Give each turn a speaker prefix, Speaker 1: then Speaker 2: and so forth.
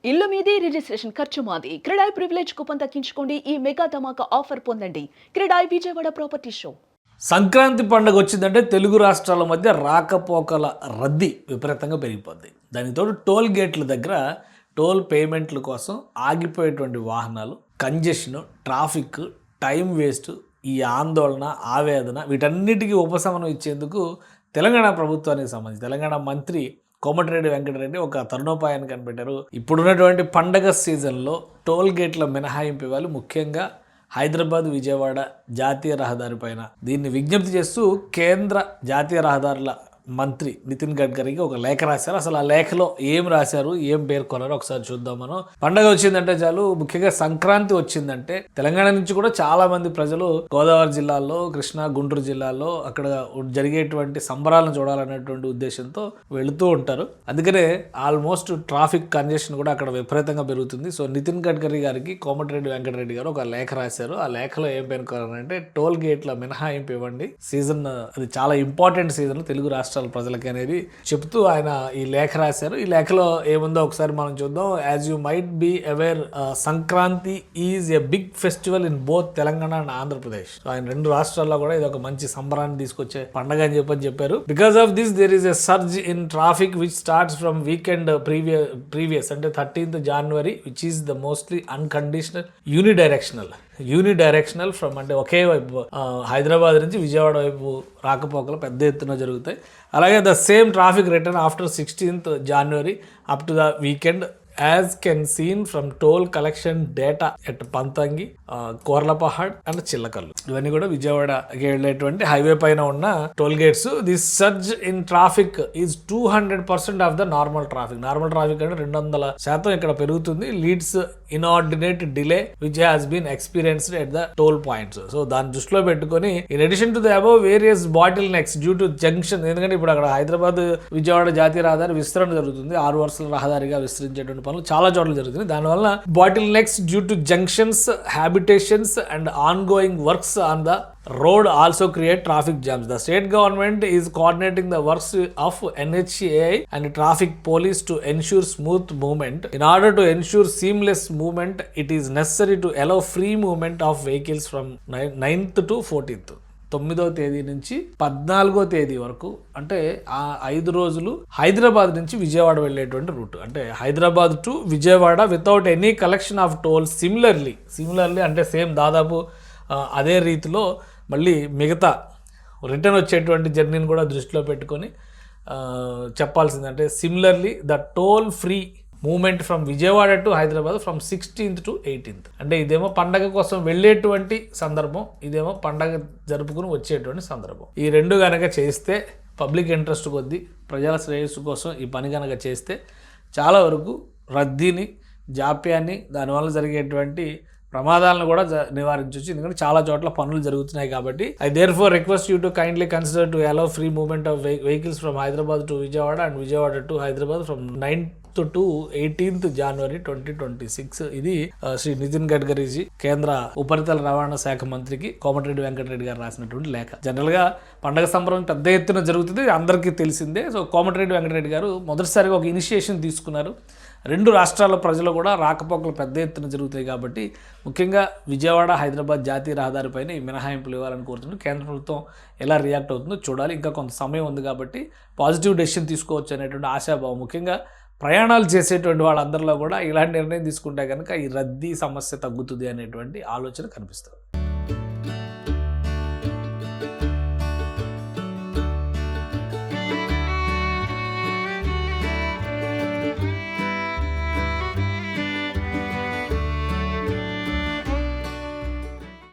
Speaker 1: ఇల్లు మీది, రిజిస్ట్రేషన్ ఖర్చు మాది. క్రెడాయ్ ప్రివిలేజ్ కూపన్ తగ్గించుకోండి. ఈ మెగా ధమాకా ఆఫర్ పొందండి. CREDAI Vijayawada property show.
Speaker 2: సంక్రాంతి పండుగ వచ్చిందంటే తెలుగు రాష్ట్రాల మధ్య రాకపోకల రద్దీ విపరీతంగా పెరిగిపోద్ది. దానితో టోల్ గేట్ల దగ్గర టోల్ పేమెంట్ల కోసం ఆగిపోయేటువంటి వాహనాలు, కంజెషన్, ట్రాఫిక్, టైం వేస్ట్, ఈ ఆందోళన, ఆవేదన వీటన్నిటికీ ఉపశమనం ఇచ్చేందుకు తెలంగాణ ప్రభుత్వానికి సంబంధించి తెలంగాణ మంత్రి కోమటిరెడ్డి వెంకటరెడ్డి ఒక తరుణోపాయాన్ని కనిపెట్టారు. ఇప్పుడున్నటువంటి పండగ సీజన్లో టోల్ గేట్ల మినహాయింపు ఇవ్వాలి, ముఖ్యంగా హైదరాబాద్ విజయవాడ జాతీయ రహదారి పైన. దీన్ని విజ్ఞప్తి చేస్తూ కేంద్ర జాతీయ రహదారుల మంత్రి నితిన్ గడ్కరీకి ఒక లేఖ రాశారు. అసలు ఆ లేఖలో ఏం రాశారు, ఏం పేర్కొన్నారో ఒకసారి చూద్దాం మనం. పండగ వచ్చిందంటే చాలు, ముఖ్యంగా సంక్రాంతి వచ్చిందంటే తెలంగాణ నుంచి కూడా చాలా మంది ప్రజలు గోదావరి జిల్లాల్లో, కృష్ణా, గుంటూరు జిల్లాల్లో అక్కడ జరిగేటువంటి సంబరాలను చూడాలనేటువంటి ఉద్దేశంతో వెళుతూ ఉంటారు. అందుకనే ఆల్మోస్ట్ ట్రాఫిక్ కంజెషన్ కూడా అక్కడ విపరీతంగా పెరుగుతుంది. సో నితిన్ గడ్కరీ గారికి కోమటిరెడ్డి వెంకటరెడ్డి గారు ఒక లేఖ రాశారు. ఆ లేఖలో ఏం పేర్కొన్నారంటే టోల్ గేట్ల మినహాయింపు ఇవ్వండి, సీజన్ అది చాలా ఇంపార్టెంట్ సీజన్ తెలుగు రాష్ట్రాల ప్రజలకి అనేది చెప్తూ ఆయన ఈ లేఖ రాశారు. ఈ లేఖలో ఏముందో ఒకసారి మనం చూద్దాం. As you might be aware, Sankranti is a big festival in both Telangana and Andhra Pradesh. So ఆయన రెండు రాష్ట్రాల్లో కూడా ఇది ఒక మంచి సంబరాన్ని తీసుకొచ్చే పండగ అని చెప్పారు. Because of this there is a surge in traffic which starts from weekend previous అంటే 13th January, which is the mostly unconditional unidirectional from అంటే ఒకే వైపు హైదరాబాద్ నుంచి విజయవాడ వైపు రాకపోకలు పెద్ద ఎత్తున జరుగుతాయి. అలాగే the same traffic return after 16th January up to the weekend as can seen from toll collection data at Panthangi, Korlapahad and Chillakallu. ఇవన్నీ కూడా విజయవాడకి వెళ్ళేటువంటి హైవే పైన ఉన్న toll gates. This surge in traffic is 200% of the normal traffic. Normal traffic అంటే 200% ఇక్కడ పెరుగుతుంది. Leads inordinate delay which has been experienced at the toll points. So దాన్ని దృష్టిలో పెట్టుకొని in addition to the above various bottlenecks due to junction, ఎందుకంటే ఇప్పుడు అక్కడ హైదరాబాద్ విజయవాడ జాతీయ రహదారి విస్తరణ జరుగుతుంది. 6 వరుసల రహదారిగా విస్తరించేటువంటి పనులు చాలా చోట్ల జరుగుతుంది. దానివల్ల bottlenecks due to junctions, habitations and ongoing works on the road also create traffic jams. The state government is coordinating the works of NHAI and traffic police to ensure smooth movement. In order to ensure seamless movement, it is necessary to allow free movement of vehicles from 9th to 14th. 9వ తేదీ నుంచి 14వ తేదీ వరకు, అంటే ఆ 5 రోజులు హైదరాబాద్ నుంచి విజయవాడ వెళ్ళేటువంటి route. అంటే Hyderabad to Vijayawada without any collection of toll. Similarly అంటే సేమ్ దాదాపు అదే రీతిలో మళ్ళీ మిగతా రిటర్న్ వచ్చేటువంటి జర్నీని కూడా దృష్టిలో పెట్టుకొని చెప్పాల్సిందంటే similarly the toll free moment from Vijayawada to Hyderabad from 16th to 18th. అంటే ఇదేమో పండగ కోసం వెళ్ళేటువంటి సందర్భం, ఇదేమో పండగ జరుపుకుని వచ్చేటువంటి సందర్భం. ఈ రెండు కనుక చేస్తే, పబ్లిక్ ఇంట్రెస్ట్ కొద్దీ ప్రజల శ్రేయస్సు కోసం ఈ పని కనుక చేస్తే చాలా వరకు రద్దీని, జాప్యాన్ని, దానివల్ల జరిగేటువంటి ప్రమాదాలను కూడా నివారించవచ్చు. ఎందుకంటే చాలా చోట్ల పనులు జరుగుతున్నాయి కాబట్టి. I therefore request you to kindly consider to allow free movement of vehicles from Hyderabad to Vijayawada and Vijayawada to Hyderabad from 9th to 18th January 2026. ఇది శ్రీ నితిన్ గడ్కరీజీ కేంద్ర ఉపరితల రవాణా శాఖ మంత్రికి కోమటిరెడ్డి వెంకటరెడ్డి గారు రాసినటువంటి లేఖ. జనరల్ గా పండగ సంబరం పెద్ద ఎత్తున జరుగుతుంది, అందరికీ తెలిసిందే. సో కోమటిరెడ్డి వెంకటరెడ్డి గారు మొదటిసారిగా ఒక ఇనిషియేషన్ తీసుకున్నారు. రెండు రాష్ట్రాల ప్రజలు కూడా రాకపోకలు పెద్ద ఎత్తున జరుగుతాయి కాబట్టి ముఖ్యంగా విజయవాడ హైదరాబాద్ జాతీయ రహదారి పైన ఈ మినహాయింపులు ఇవ్వాలని కోరుతున్నారు. కేంద్ర ప్రభుత్వం ఎలా రియాక్ట్ అవుతుందో చూడాలి. ఇంకా కొంత సమయం ఉంది కాబట్టి పాజిటివ్ డెసిషన్ తీసుకోవచ్చు అనేటువంటి ఆశాభావం. ముఖ్యంగా ప్రయాణాలు చేసేటువంటి వాళ్ళందరిలో కూడా ఇలాంటి నిర్ణయం తీసుకుంటే కనుక ఈ రద్దీ సమస్య తగ్గుతుంది అనేటువంటి ఆలోచన కనిపిస్తుంది.